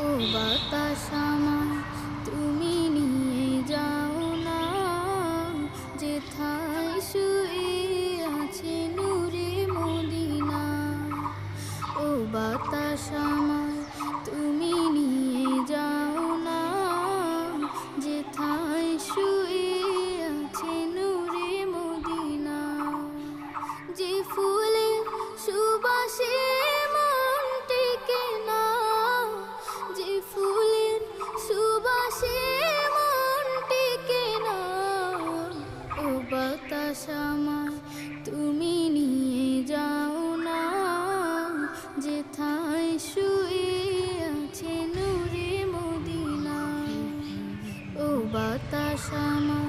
ও বাতাস আমায় তুমি নিয়ে যাও না, যেথায় শুয়ে আছে নূরে মদিনা। ও বাতাস আমায় তুমি নিয়ে যাও না, যেথায় শুয়ে আছে নূরে মদিনা। যে ফুলের সুবাসে মন টেকে না, যে ফুলের সুবাসে মন টেকে না। ও বাতাস আমায় তুমি নিয়ে যাও না, যেথায় শুয়ে আছে নূরে মদিনা। ও বাতাস আমায়